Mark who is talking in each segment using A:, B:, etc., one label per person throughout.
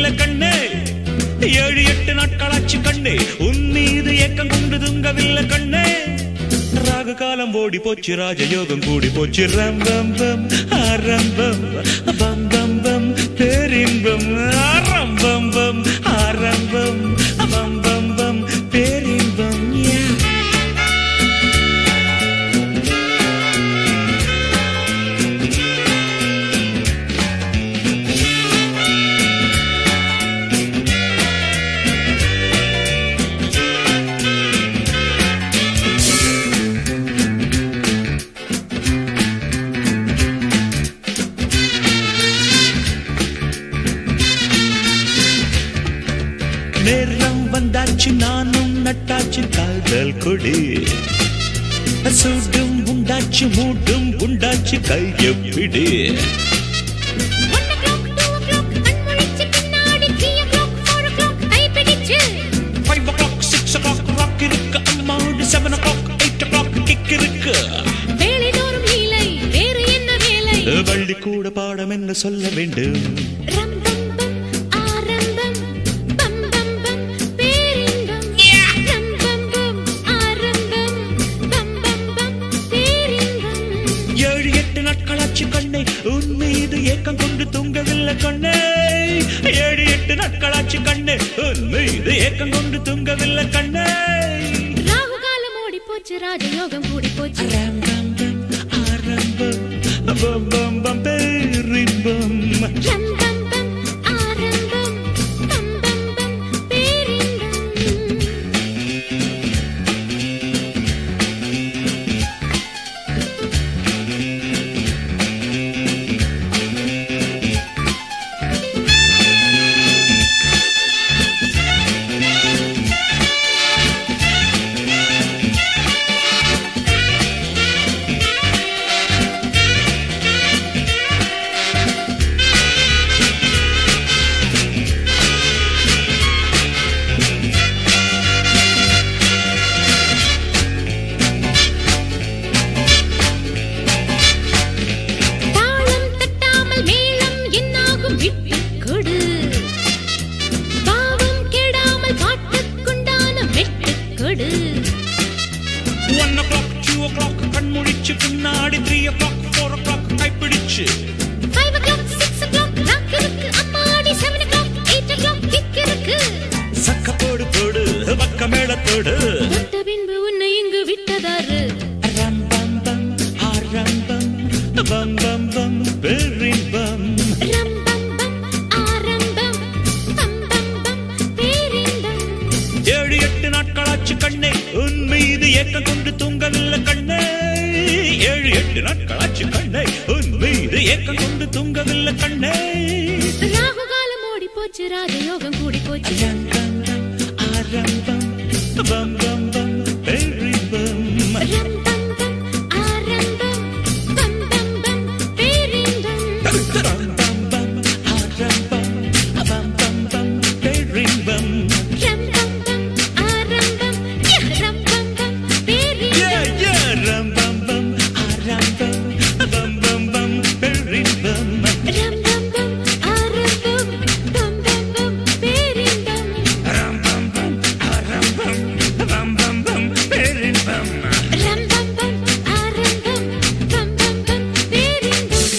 A: தூங்கவில்லை கண்ணே 7-8 நாட்களாச்சு கண்ணே உன் மீது ஏக்கம் கொண்டு தூங்கவில்லை கண்ணே ராகு காலம் ஓடி போச்சு ராஜயோகம் கூடி போச்சு ரம்பம் பம் ஆரம்பம் பம் பம் பம் பேரின்பம் ஆரம்பம் பம் ஆரம்பம் பம் பம் பம் பேரின்பம் நேரம் வந்தாச்சு நானும் நட்டாச்சு காதல் கொடி சூடும் உண்டாச்சு மூடும் உண்டாச்சு கையப்பிடி வள்ளி கூட பாடம் என்ன சொல்ல வேண்டும் கண்ணே உன் மீது ஏக்கம் கொண்டு தூங்கவில்லை கண்ணே 7-8 நாட்களாச்சு கண்ணே உன் மீது ஏக்கம் கொண்டு தூங்கவில்லை கண்ணே
B: ராகு காலம் ஓடி போச்சு ராஜயோகம் கூடி போச்சு
A: ஆரம்பம் பம் பம் பம் பேரின்பம் பின்னாடி 3 o'clock 4 o'clock கைப்பிடிச்சு
B: 5 o'clock 6 o'clock ராக் இருக்கு அம்மாடி 7 o'clock 8 o'clock கிக் இருக்கு
A: சக்க போடு போடு வக்க மேளத்தோடு
B: தொட்ட பின்பு உன்னை இங்கு விட்டதாரு
A: ரம் பம் பம் ஆரம்பம் பம் பம் பம் பேரின்பம்
B: ரம் பம் பம் ஆரம்பம் பம் பம் பம் பேரின்பம்
A: 7-8 நாட்களாச்சு கண்ணே உன் மீது ஏக்கம் கொண்டு தூங்கவில்லை கண்ணே 7-8 நாட்களாச்சு கண்ணே உன் மீது ஏக்கம் கொண்டு தூங்கவில்லை கண்ணே
B: ராகு காலம் ஓடி போச்சு ராஜயோகம் கூடி போச்சு
A: ஆரம்பம் பம் பம் பம் பேரின்பம்
B: ரம் பம் பம் ஆரம்பம் பம் பம் பம் பேரின்பம்
A: பம் பம் பம் ஆரம்பம் பம் பம் பம் பேரின்பம்
B: ரம் பம் பம் ஆரம்பம் ரம் பம் பம் பேரின்பம்
A: ரம் பம் பம் ஆரம்பம் பம் பம் பம் பேரின்பம்
B: ரம் பம் பம் ஆரம்பம் பம் பம் பம் பேரின்பம்
A: ரம் பம் பம் ஆரம்பம் பம் பம் பம் பேரின்பம்
B: ரம் பம் பம் ஆரம்பம் பம் பம் பம் பேரின்பம்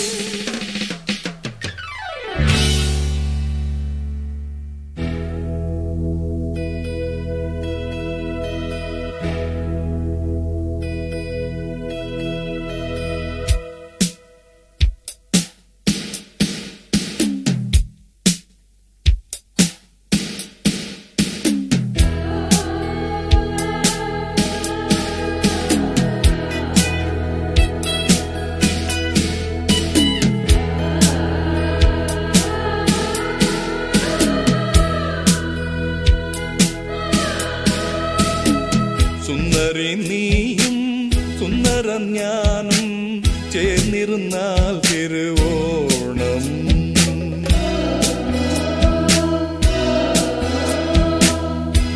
C: സുന്ദരി നീയും സുന്ദരൻ ഞാനും ചേർന്നിരുന്നാൽ തിരുവോണം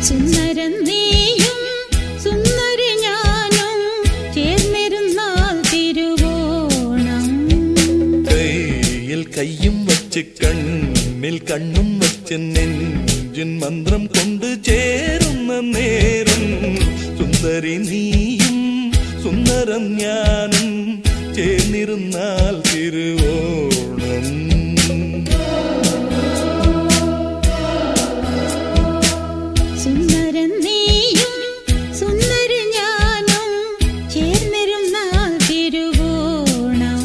B: സുന്ദരൻ നീയും സുന്ദരി ഞാനും ചേർന്നിരുന്നാൽ തിരുവോണം
C: കയ്യിൽ കയ്യും വച്ച് കണ്ണിൽ കണ്ണിൽ കണ്ണും വച്ച് നെഞ്ചിൻ മന്ത്രം കൊണ്ട് ചേരുന്ന നേരം സുന്ദരി നീയും സുന്ദരം ഞാനും ചേർന്നിരുന്നാൽ തിരുവോണം.
B: സുന്ദരൻ നീയും സുന്ദര ഞാനും ചേർന്നിരുന്നാൽ തിരുവോണം.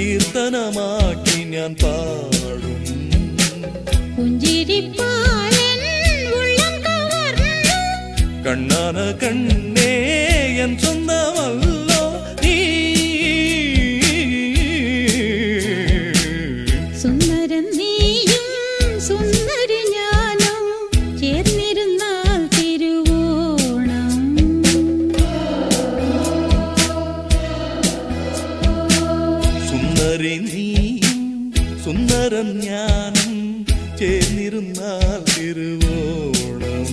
C: കീർത്തനമാക്കി ഞാൻ പാടും.
B: പുഞ്ചിരിപ്പാലൻ ഉള്ളം കവർന്നു
C: കണ്ണാന കണ്ണേ എൻ സ്വന്തമല്ലോ നീ.
B: സുന്ദരൻ നീയും സുന്ദര ഞാനും ചേർന്നിരുന്നാൽ തിരുവോണം.
C: സുന്ദരി നീയും സുന്ദരം ഞാനും ചേർന്നിരുന്നാൽ തിരുവോണം.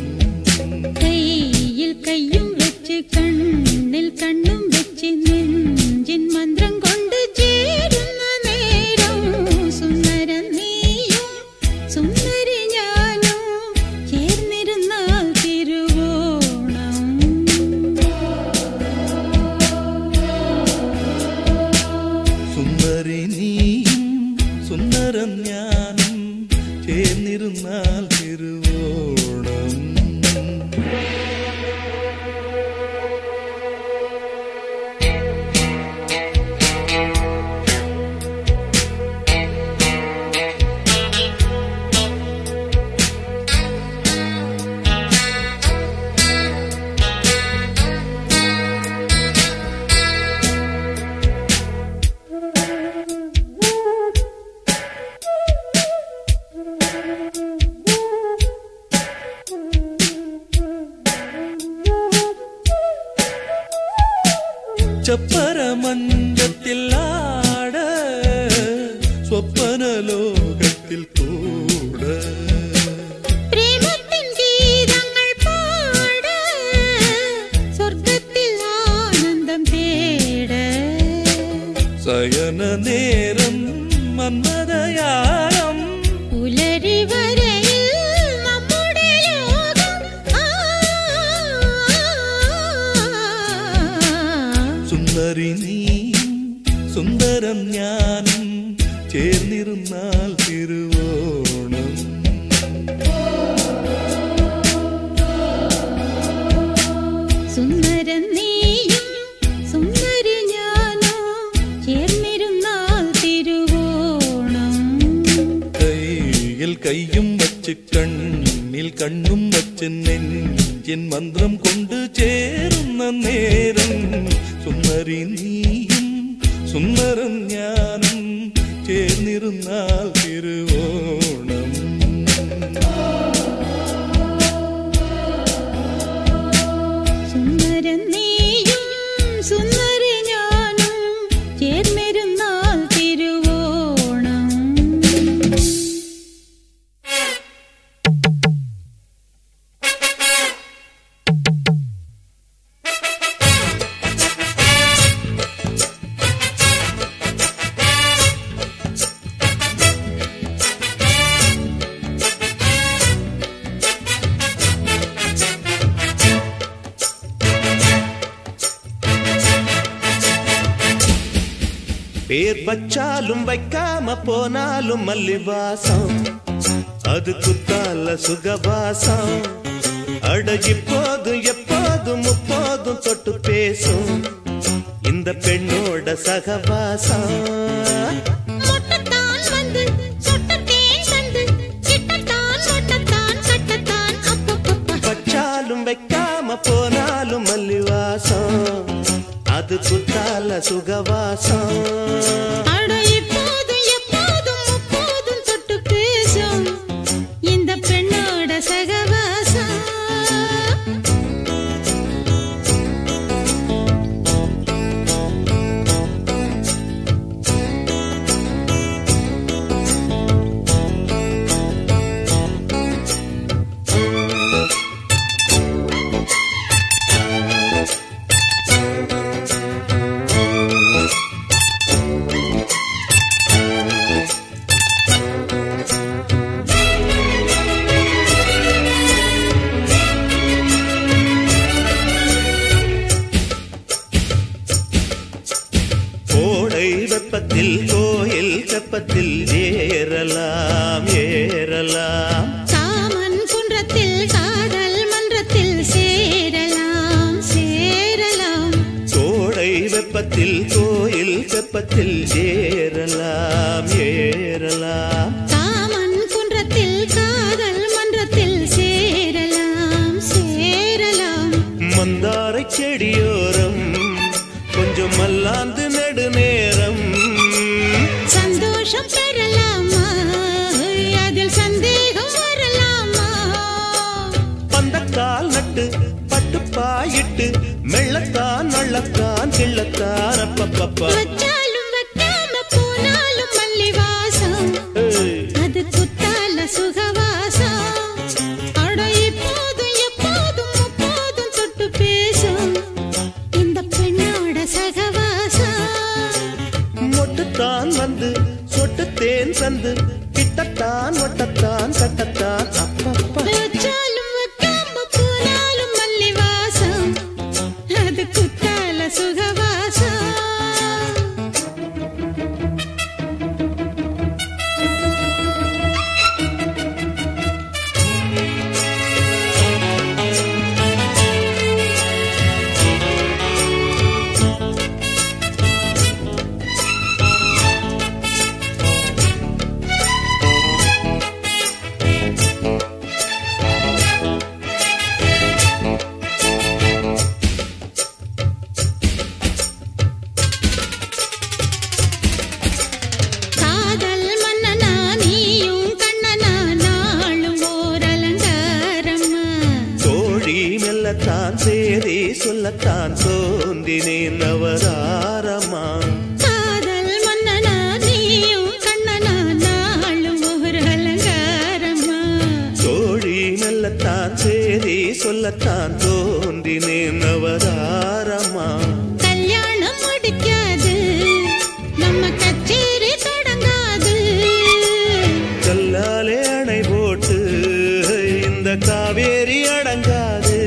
B: കയ്യിൽ കയ്യും വെച്ച് കണ്ണിൽ കണ്ണും വെച്ച് നെഞ്ചിൻ മന്ത്രം കൊണ്ട് ചേരുന്ന നേരം സുന്ദരൻ നീയും സുന്ദര ഞാനും ചേർന്നിരുന്നാൽ തിരുവോണം.
C: സുന്ദരി നീയും സുന്ദരം ഞാനും ചേർന്നിരുന്നാൽ തിരുവോണം. ചപ്പരമഞ്ചത്തിൽ ആട സ്വപ്ന ലോകത്തിൽ കൂട
B: പ്രേമത്തിൻ ഗീതങ്ങൾ പാട സ്വർഗത്തിൽ ആനന്ദം തേട
C: സയന നേരം മന്മദയാളം
B: പുലരി വരയിൽ നമ്മുടെ ലോകം.
C: സുന്ദരി നീയും സുന്ദരം ഞാനും ചേർന്നിരുന്നാൽ തിരുവോണം.
B: സുന്ദരൻ നീയും സുന്ദര ഞാനും ചേർന്നിരുന്നാൽ തിരുവോണം.
C: കയ്യിൽ കയ്യും വച്ച് കണ്ണിൽ കണ്ണും വച്ച് നെഞ്ചിൻ മന്ത്രം കൊണ്ട് ചേരുന്ന നേരം സുന്ദരി നീയും സുന്ദരം ഞാനും ചേർന്നിരുന്നാൽ തിരുവോണം.
B: സുന്ദരൻ നീയും സുന്ദര ഞാനും ചേർന്നിരുന്നാൽ തിരുവോണം.
D: பேர் வச்சாலும் வைக்காம போனாலும் மல்லிவாசம் அது குத்தால சுகவாசம். அட இப்போதும் எப்போதும் முப்போதும் தொட்டு பேசும் இந்த பெண்ணோட சகவாசம்.
B: மொட்டத்தான் வந்து சொட்டத்தேன் தந்து சிட்டத்தான் மொட்டத்தான்
D: சுகவாசம்
B: அட இப்போதும் எப்போதும் முப்போதும் தொட்டு பேசும் இந்த பெண்ணோட சகவாசம்
D: கோயில் தெப்பத்தில் ஏறலாம் ஏறலாம்
B: காமன் குன்றத்தில் காதல் மன்றத்தில் சேரலாம் சேரலாம்
D: கோடை வெப்பத்தில் கோயில் தெப்பத்தில் ஏறலாம் ஏறலாம்
B: காமன் குன்றத்தில் காதல் மன்றத்தில் சேரலாம் சேரலாம்
D: மந்தாரை செடியோரம் கொஞ்சம் மல்லாந்து நெடுநேரம்
B: சந்தோஷம் பெறலாமா அதில் சந்தேகம் வரலாமா
D: பந்தக்கால் நட்டு பட்டு பாயிட்டு மெள்ளத்தான் நள்ளத்தான் கிள்ளத்தான் அப்பப்பப்பா
B: வச்சாலும் வைக்காம போனாலும் மல்லி வாசம் அது குத்தால சுகவாசம் அட இப்போதும் எப்போதும் முப்போதும் தொட்டு பேசும் இந்த பெண்ணோட சகவாசம்
D: மொட்டுத்தான் வந்து சொட்டு தேன் சந்து கிட்டத்தான் ஒட்டத்தான் கட்டத்தான் அப்பப்பா
B: வச்சாலும் வைக்காம போனாலும் மல்லி வாசம் அது குத்தால சுகவாசம் காதல் மன்னனா நீயும் கண்ணனா நாளும் ஓர் அலங்காரம்மா
D: தோழி மெல்லத்தான் சேரி சொல்லத்தான் தோன்றினேன் அவதாரமா
B: காதல் மன்னனா நீயும் கண்ணனா நாளும் ஓர் அலங்காரம்மா
D: தோழி மெல்லத்தான் சேரி சொல்லத்தான் தோன்றினேன் அவதாரமா
B: கல்யாணம் முடிக்காது நம்ம கச்சேரி தொடங்காது
D: கல்லாலே அணை போட்டு இந்த காவேரி அடங்காது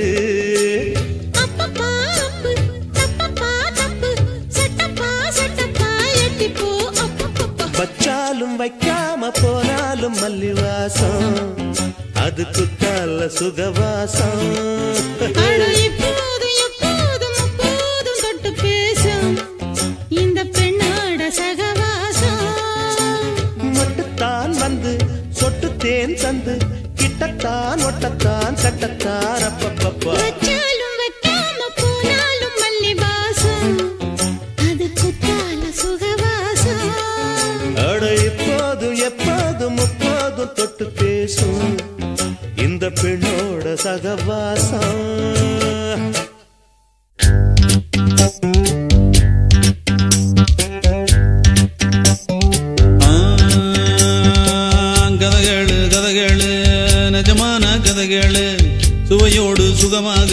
B: அப்பப்பா அப்பு தப்பப்பா தப்பு சட்டப்பா சட்டப்பா எட்டிப்போ அப்பப்பப்பா
D: வச்சாலும் வைக்காம போனாலும் மல்லிவாசம் அது குத்தால சுகவாசம்
B: அட இப்போதும் எப்போதும் முப்போதும் தொட்டு பேசும் இந்த பெண்ணோட சகவாசம்
D: மட்டுத்தான் வந்து சொட்டு தேன் தந்து கிட்டத்தான் ஒட்டத்தான் கட்டத்தான் அப்பப்பப்பா
B: வச்சாலும் வைக்காம போனாலும் மல்லி வாசம் அது குத்தால சுகவாசம்
D: அட இப்போதும் எப்போதும் முப்போதும் தொட்டு பேசும் இந்த பெண்ணோட சகவாசம்
E: கதகளு கதகளு நிஜமான கதகளு சுவையோடு சுகமாக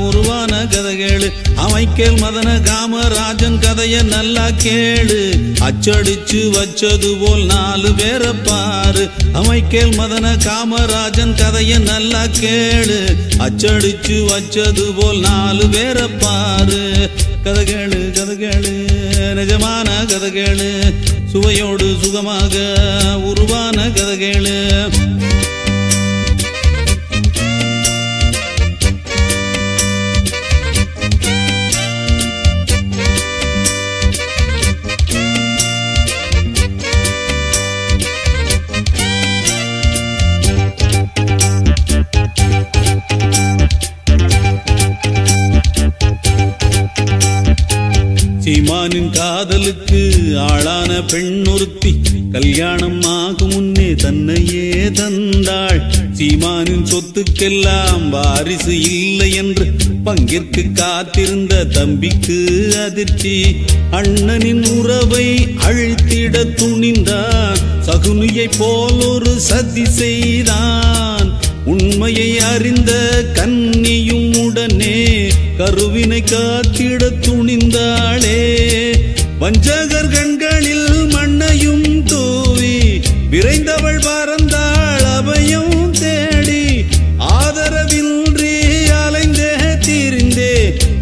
E: உருவான கதகளு அமைக்கேல் மதன காமராஜன் கதைய நல்லா கேளு அச்சடிச்சு வச்சது போல் 4 பேரை பாரு அமைக்கேல் மதன காமராஜன் கதைய நல்லா கேளு அச்சடிச்சு வச்சது போல் 4 பேரை பாரு கதகளு கதகளு நிஜமான கதகளு சுவையோடு சுகமாக உருவான கதகளு சீமா சீமானின் காதலுக்கு ஆளான பெண் ஒருத்தி கல்யாணம் ஆகும் முன்னே தன்னையே தந்தாள். சீமானின் சொத்துக்கெல்லாம் வாரிசு இல்லை என்று பங்கிற்கு காத்திருந்த தம்பிக்கு அதிர்ச்சி. அண்ணனின் உறவை அழித்திட துணிந்தான். சகுனியை போல் ஒரு சதி செய்தான். உண்மையை அறிந்த கன்னியும் உடனே கருவினை காத்திட துணிந்தாளே. வஞ்சகர் கண்களில் மண்ணையும் தூவி விரைந்தவள் பறந்தாள் அபயம் தேடி. ஆதரவின்றி அலைந்தே திரிந்தே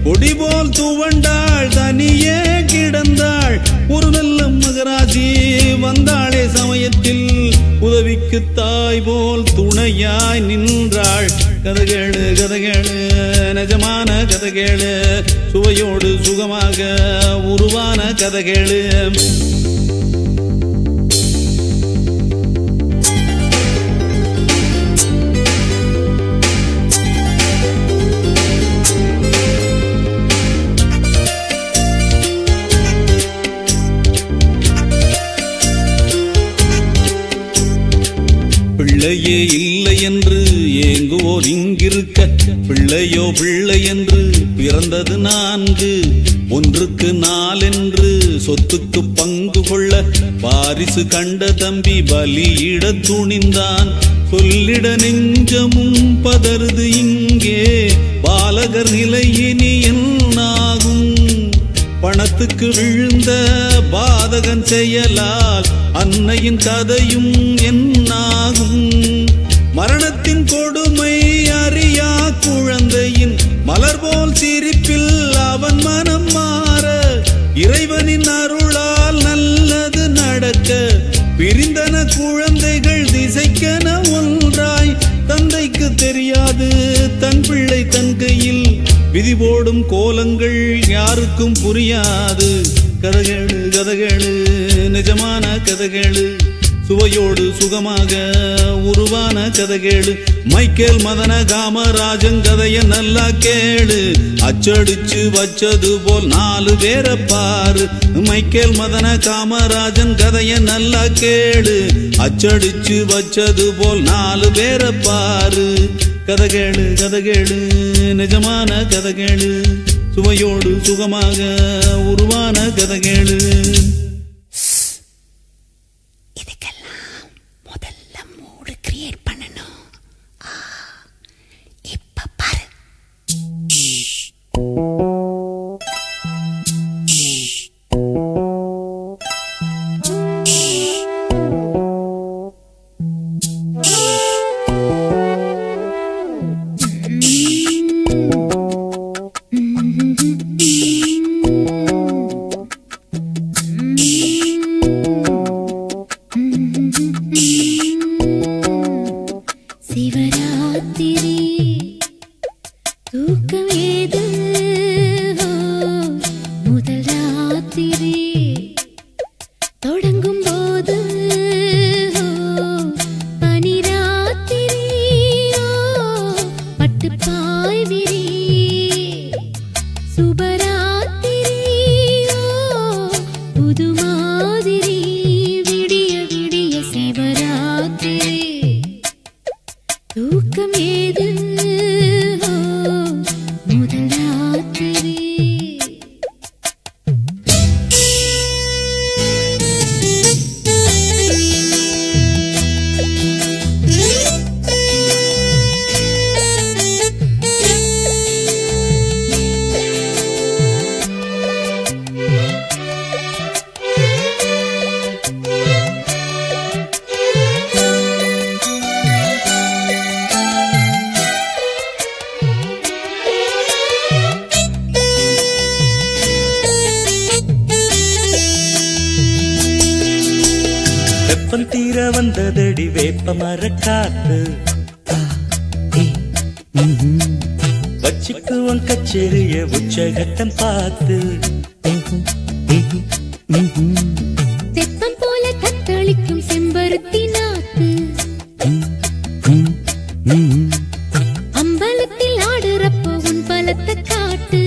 E: கொடி போல் துவண்டாள் தனியே கிடந்தாள். ஒரு நல்ல மகராசி வந்தாளே சமயத்தில் உதவிக்கு தாய் போல் துணையாய் நின்றாள். கதைகேளு கதைகேளு நிஜமான கதைகேளு, சுவையோடு சுகமாக உருவான கதைகேளு. பிள்ளையே இல்லை என்று ஏங்குவோர் இங்கிருக்க, பிள்ளையோ பிள்ளை என்று பிறந்தது 4. 1க்கு 4 என்று சொத்துக்கு பங்கு கொள்ள வாரிசு கண்ட தம்பி பலியிட துணிந்தான். சொல்லிட நெஞ்சமும் பதறுது இங்கே, பாலகர் நிலை இனி என்னாகும்? பணத்துக்கு விழுந்த பாதகன் செயலால் அன்னையின் கதையும் என்னாகும்? மரணத்தின் கொடுமை அறியா குழந்தையின் மலர் போல் சிரிப்பில் அவன் மனம் மாற, இறைவனின் அருளால் நல்லது நடக்க பிரிந்தன குழந்தைகள் திசைக்கென ஒன்றாய். தந்தைக்கு தெரியாது தன் பிள்ளை தன் கையில் விதி போடும் கோலங்கள் யாருக்கும் புரியாது. கதைகேளு கதைகேளு நிஜமான கதைகேளு, சுவையோடு சுகமாக உருவான கதைகேளு. மைக்கேல் மதன காமராஜன் கதைய நல்லா கேளு. அச்சடிச்சு வச்சது போல் 4 பேரை பாரு. மைக்கேல் மதன காமராஜன் கதைய நல்லா கேளு. அச்சடிச்சு வச்சது போல் 4 பேரை பாரு. கதைகேளு கதைகேளு நிஜமான கதைகேளு, சுவையோடு சுகமாக உருவான கதைகேளு.
F: இதுக்கெல்லாம் முதல்ல மூடு கிரியேட் பண்ணணும். இப்ப பாரு.
B: சிவராத்திரி தூக்கம் ஏது? முதல் ராத்திரி தொடங்கும் போது பனிராத்திரி பட்டு பாய் விரி. சுபராத்திரி புது மாதிரி விடிய விடிய சிவராத்திரி தூக்கம் ஏது? முதல் ராத்திரி.
A: வெப்பம் தீர வந்ததடி வேப்ப மரக்காத்து. வச்சுக்குவன் கச்சேரிய உச்சகட்டம் பார்த்து.
B: தெப்பம் போல தத்தளிக்கும் செம்பருத்தி நாத்து. அம்பலத்தில் ஆடுறப்போ உன் பலத்தை காட்டு.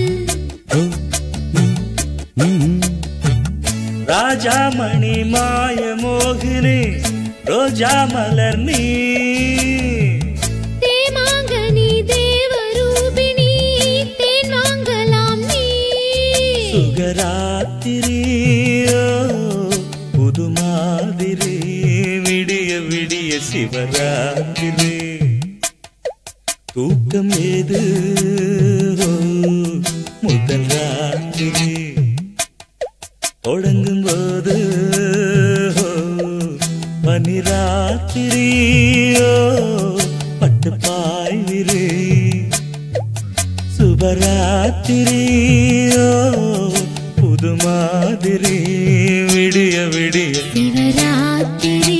A: ராஜாமணி மாய மோகினி ரோஜா மலர் நீ
B: தேமாங்கனி தேவரூபிணி தேன் வாங்கலாம் நீ
A: சுகராத்திரியோ புது மாதிரி விடிய விடிய சிவராத்திரி தூக்கம் ஏது முதல் ராத்திரி தொடங்கும் போது பனிராத்திரியோ பட்டு பாய்விரு சுபராத்திரியோ புது மாதிரி விடிய விடிய
B: சிவராத்திரி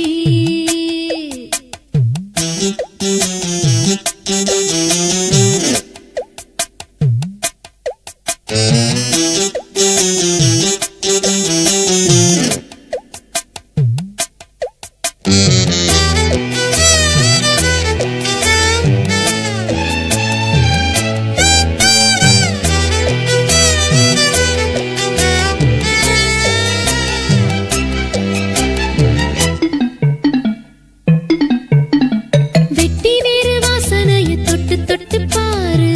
B: வெட்டி வேறு வாசனைய தொட்டு தொட்டு பாரு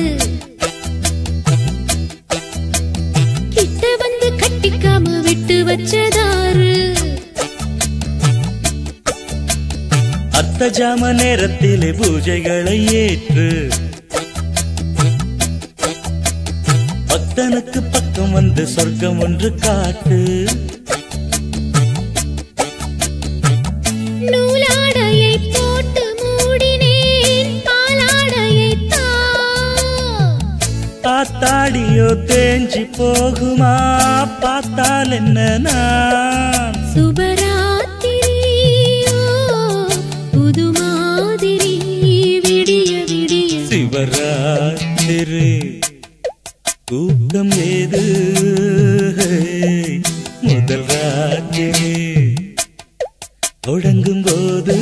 B: கிட்ட வந்து கட்டிக்காம விட்டு வச்சதாரு
A: அர்த்த ஜாம நேரத்திலே பூஜைகளை ஏற்று பக்தனுக்கு பக்கம் வந்து சொர்க்கம் ஒன்று காட்டு
B: நூலாடையை போட்டு மூடினேன் பாலாடையை தா
A: பார்த்தாடியோ தேஞ்சி போகுமா பார்த்தால் என்ன நான்
B: சுபராத்திரியோ புது மாதிரி விடிய விடிய
A: சிவராத்திரி தூக்கம் ஏது முதல் ராத்திரி தொடங்கும் போது